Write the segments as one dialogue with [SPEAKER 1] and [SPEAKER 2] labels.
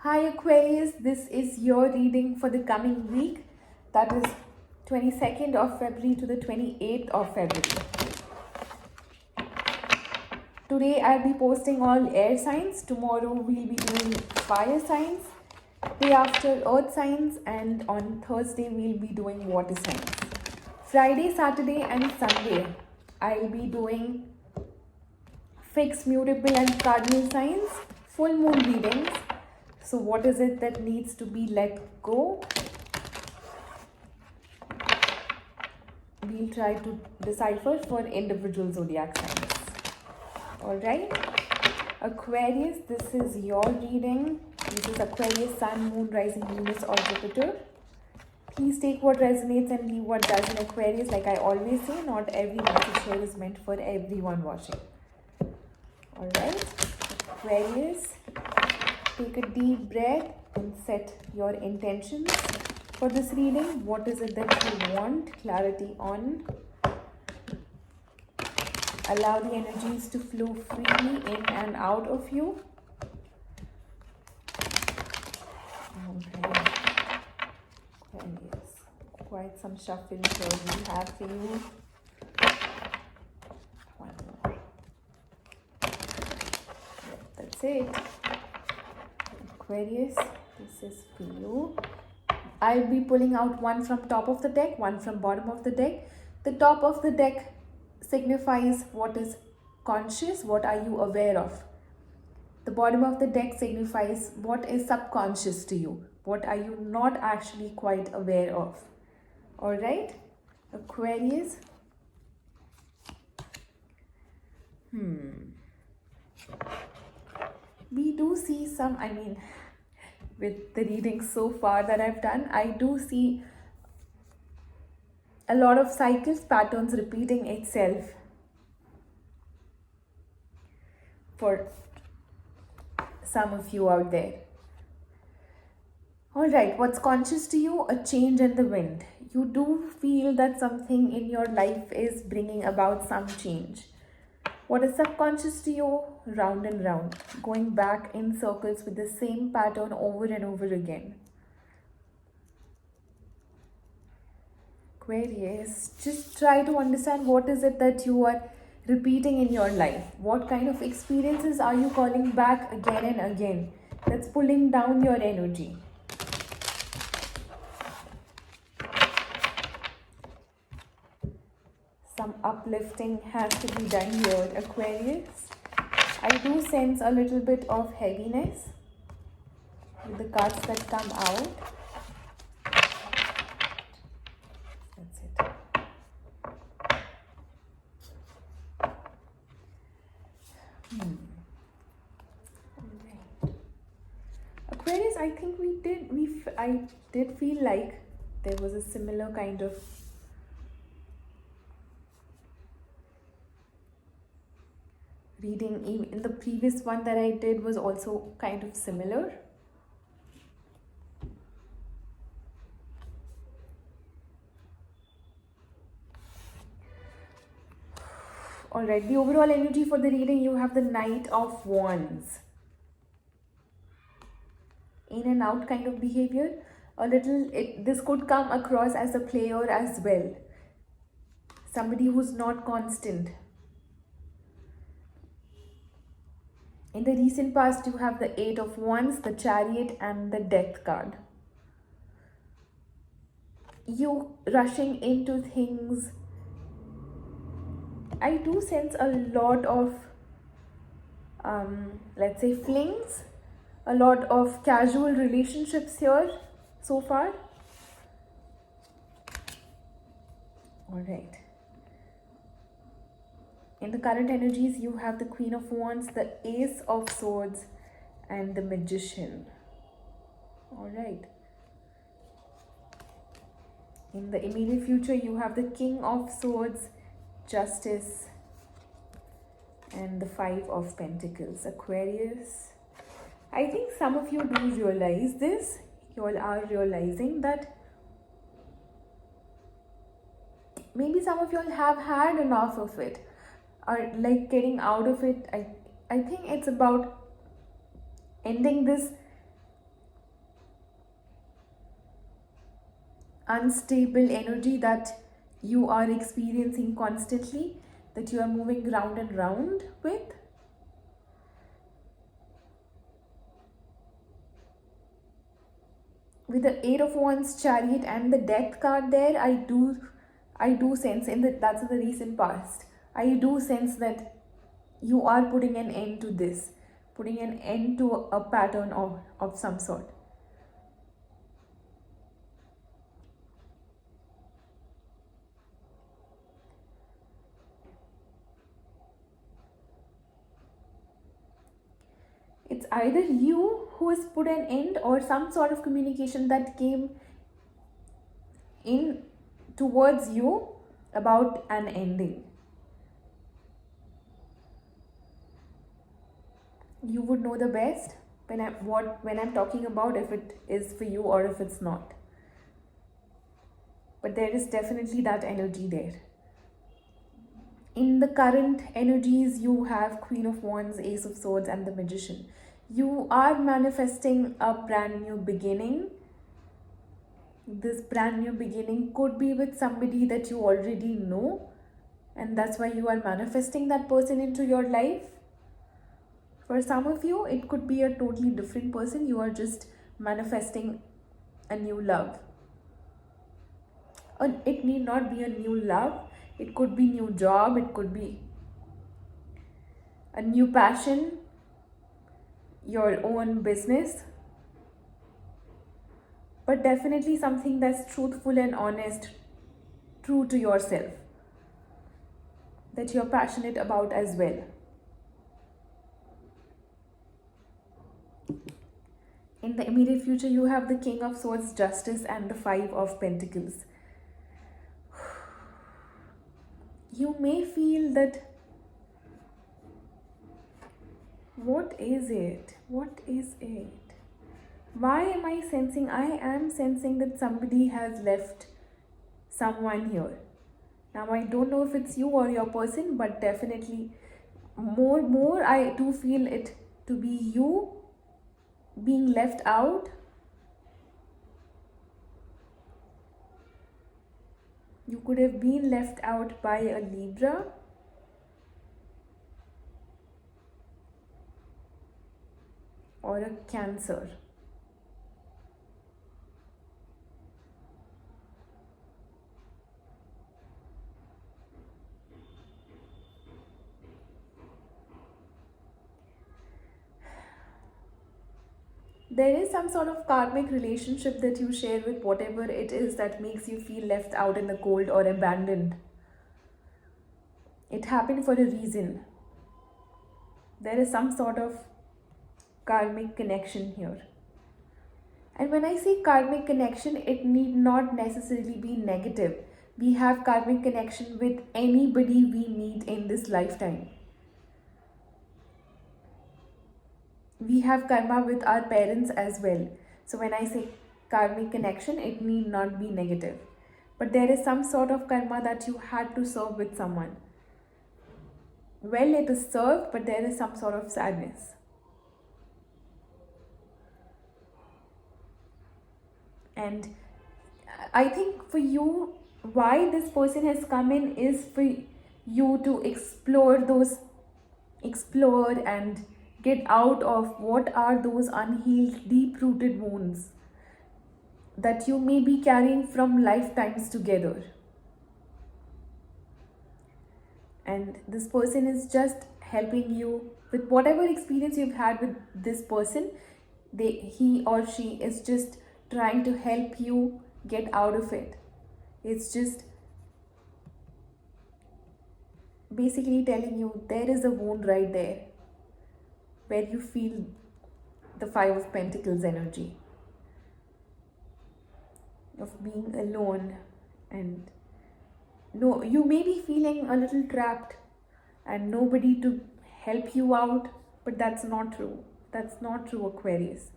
[SPEAKER 1] Hi Aquarius, this is your reading for the coming week. That is 22nd of February to the 28th of February. Today I'll be posting all air signs. Tomorrow we'll be doing fire signs. Day after earth signs, and on Thursday we'll be doing water signs. Friday, Saturday and Sunday I'll be doing fixed, mutable and cardinal signs, full moon readings. So what is it that needs to be let go? We'll try to decipher for individual zodiac signs. Alright, Aquarius, this is your reading. This is Aquarius, Sun, Moon, Rising, Venus or Jupiter. Please take what resonates and leave what doesn't. Aquarius, like I always say, not every message here is meant for everyone watching. Alright, Aquarius, take a deep breath and set your intentions for this reading. What is it that you want clarity on? Allow the energies to flow freely in and out of you. Okay. Aquarius, quite some shuffling here we have for you. One more. Yep, that's it. Aquarius, this is for you. I'll be pulling out one from top of the deck, one from bottom of the deck. The top of the deck signifies what is conscious, what are you aware of. The bottom of the deck signifies what is subconscious to you, what are you not actually quite aware of. Alright, Aquarius. We do see some, with the readings so far that I've done, I do see a lot of cycles, patterns repeating itself for some of you out there. Alright, what's conscious to you? A change in the wind. You do feel that something in your life is bringing about some change. What is subconscious to you? Round and round, going back in circles with the same pattern over and over again. Aquarius, just try to understand what is it that you are repeating in your life. What kind of experiences are you calling back again and again? That's pulling down your energy. Some uplifting has to be done here, Aquarius. I do sense a little bit of heaviness with the cards that come out. That's it. Alright. Aquarius, I think I did feel like there was a similar kind of reading. In the previous one that I did was also kind of similar. Alright, the overall energy for the reading, you have the Knight of Wands. In and out kind of behavior. This could come across as a player as well. Somebody who's not constant. In the recent past, you have the Eight of Wands, the Chariot and the Death card. You rushing into things. I do sense a lot of, let's say, flings. A lot of casual relationships here so far. Alright. In the current energies, you have the Queen of Wands, the Ace of Swords, and the Magician. Alright. In the immediate future, you have the King of Swords, Justice, and the Five of Pentacles. Aquarius. I think some of you do realize this. You all are realizing that maybe some of you all have had enough of it. Are like getting out of it. I think it's about ending this unstable energy that you are experiencing constantly, that you are moving round and round with. With the Eight of Wands, Chariot, and the Death card there, I do sense in that, that's in the recent past, I do sense that you are putting an end to this, putting an end to a pattern of some sort. It's either you who has put an end or some sort of communication that came in towards you about an ending. You would know the best when I'm talking about if it is for you or if it's not. But there is definitely that energy there. In the current energies, you have Queen of Wands, Ace of Swords, and the Magician. You are manifesting a brand new beginning. This brand new beginning could be with somebody that you already know, and that's why you are manifesting that person into your life. For some of you, it could be a totally different person. You are just manifesting a new love. And it need not be a new love. It could be new job. It could be a new passion, your own business. But definitely something that's truthful and honest, true to yourself, that you're passionate about as well. In the immediate future, you have the King of Swords, Justice, and the Five of Pentacles. You may feel that, what is it? What is it? Why am I sensing? I am sensing that somebody has left someone here. Now, I don't know if it's you or your person, but definitely more I do feel it to be you being left out. You could have been left out by a Libra. Or a Cancer. There is some sort of karmic relationship that you share with whatever it is that makes you feel left out in the cold or abandoned. It happened for a reason. There is some sort of karmic connection here. And when I say karmic connection, it need not necessarily be negative. We have karmic connection with anybody we meet in this lifetime. We have karma with our parents as well. So when I say karmic connection, it need not be negative. But there is some sort of karma that you had to serve with someone. Well, it is served, but there is some sort of sadness. And I think for you, why this person has come in is for you to explore and get out of what are those unhealed, deep-rooted wounds that you may be carrying from lifetimes together. And this person is just helping you with whatever experience you've had with this person. He or she is just trying to help you get out of it. It's just basically telling you there is a wound right there where you feel the Five of Pentacles energy of being alone, and no, you may be feeling a little trapped and nobody to help you out, but that's not true. That's not true, Aquarius.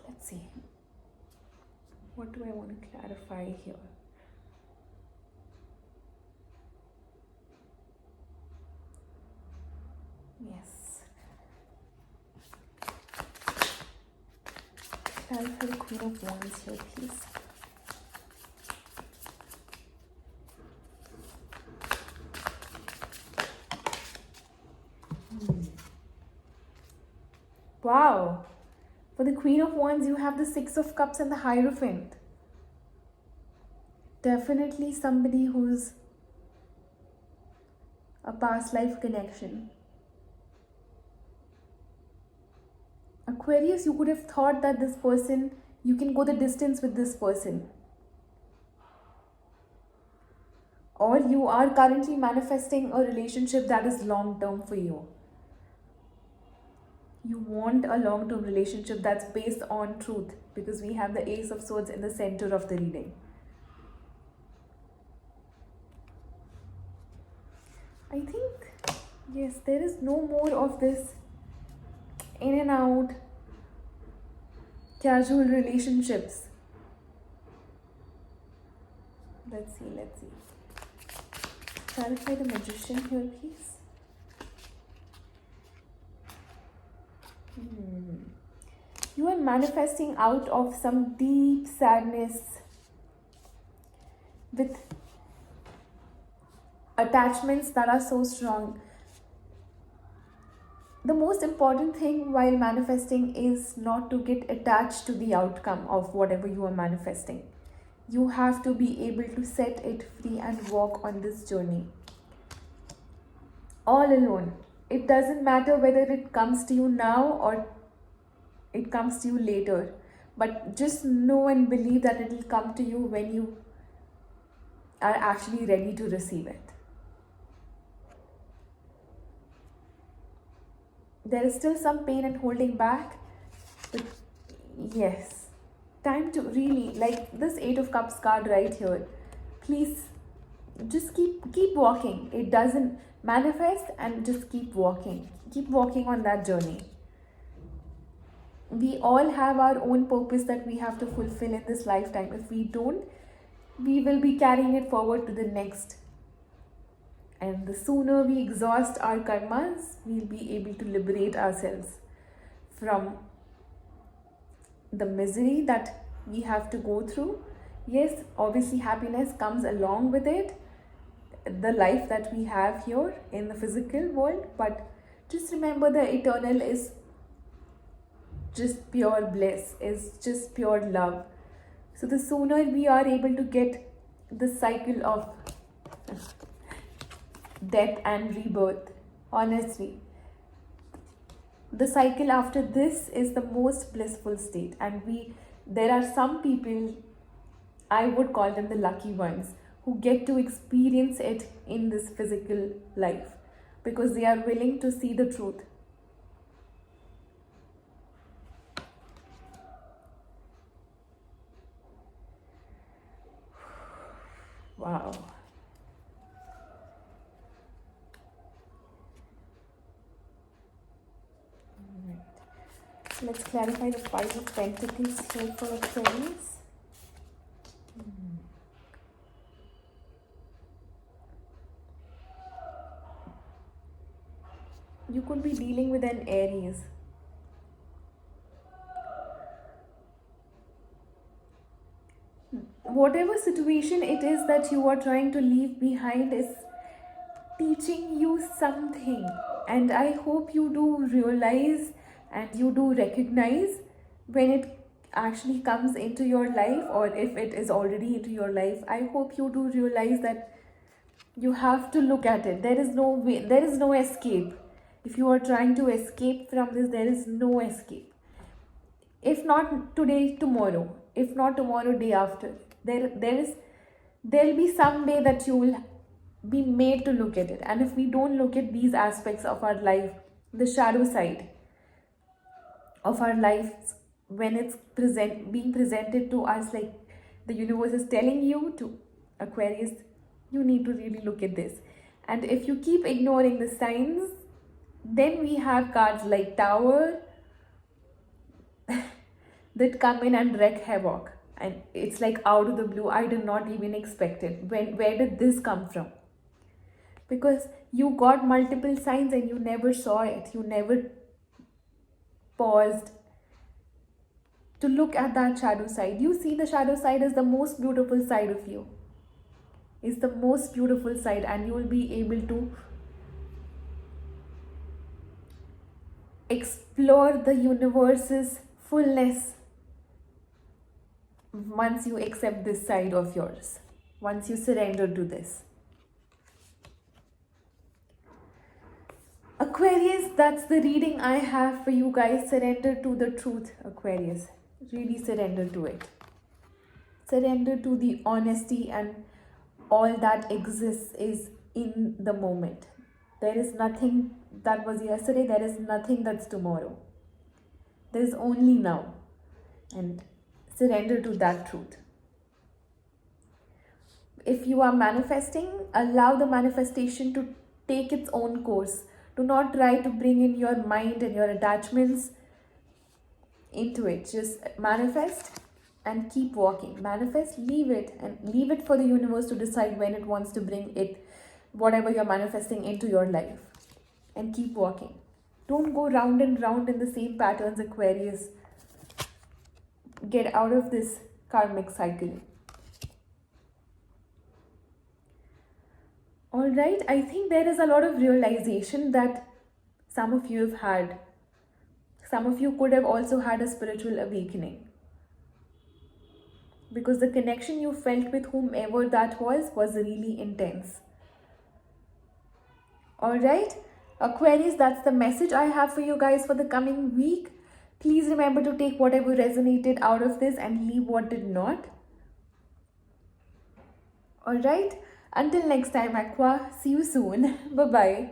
[SPEAKER 1] Let's see. What do I want to clarify here? Yes. Clarify the Queen of Wands here, please. Wow. For the Queen of Wands, you have the Six of Cups and the Hierophant. Definitely somebody who's a past life connection. Aquarius, you could have thought that this person, you can go the distance with this person. Or you are currently manifesting a relationship that is long term for you. You want a long term relationship that's based on truth, because we have the Ace of Swords in the center of the reading. I think, yes, there is no more of this in and out casual relationships. Let's see. Clarify the Magician here, please. You are manifesting out of some deep sadness with attachments that are so strong. The most important thing while manifesting is not to get attached to the outcome of whatever you are manifesting. You have to be able to set it free and walk on this journey all alone. It doesn't matter whether it comes to you now or it comes to you later, but just know and believe that it will come to you when you are actually ready to receive it. There is still some pain and holding back, but yes, time to really, like this Eight of Cups card right here, please just keep walking. It doesn't manifest, and just keep walking on that journey. We all have our own purpose that we have to fulfill in this lifetime. If we don't, we will be carrying it forward to the next. And the sooner we exhaust our karmas, we'll be able to liberate ourselves from the misery that we have to go through. Yes, obviously happiness comes along with it, the life that we have here in the physical world, but just remember the eternal is just pure bliss, is just pure love. So the sooner we are able to get the cycle of death and rebirth, honestly, the cycle after this is the most blissful state. And there are some people, I would call them the lucky ones, who get to experience it in this physical life because they are willing to see the truth. Wow. Right. So let's clarify the Five of Pentacles here for Aquarius. You could be dealing with an Aries. Whatever situation it is that you are trying to leave behind is teaching you something, and I hope you do realize and you do recognize when it actually comes into your life, or if it is already into your life. I hope you do realize that you have to look at it. There is no way, there is no escape. If you are trying to escape from this, there is no escape. If not today, tomorrow. If not tomorrow, day after. There'll be some day that you will be made to look at it. And if we don't look at these aspects of our life, the shadow side of our lives, when it's being presented to us, like the universe is telling you to, Aquarius, you need to really look at this. And if you keep ignoring the signs, then we have cards like Tower that come in and wreak havoc. And it's like out of the blue. I did not even expect it. Where did this come from? because you got multiple signs and you never saw it. You never paused to look at that shadow side. You see the shadow side as the most beautiful side of you. Is the most beautiful side, and you will be able to explore the universe's fullness once you accept this side of yours, once you surrender to this. Aquarius, that's the reading I have for you guys. Surrender to the truth, Aquarius. Really surrender to it. Surrender to the honesty, and all that exists is in the moment. There is nothing that was yesterday, there is nothing that's tomorrow. There is only now. And surrender to that truth. If you are manifesting, allow the manifestation to take its own course. Do not try to bring in your mind and your attachments into it. Just manifest and keep walking. Manifest, leave it, and leave it for the universe to decide when it wants to bring it, whatever you're manifesting, into your life. And keep walking. Don't go round and round in the same patterns, Aquarius. Get out of this karmic cycle. Alright, I think there is a lot of realization that some of you have had. Some of you could have also had a spiritual awakening. Because the connection you felt with whomever that was really intense. Alright, Aquarius, that's the message I have for you guys for the coming week. Please remember to take whatever resonated out of this and leave what did not. Alright, until next time, Aqua, see you soon. Bye-bye.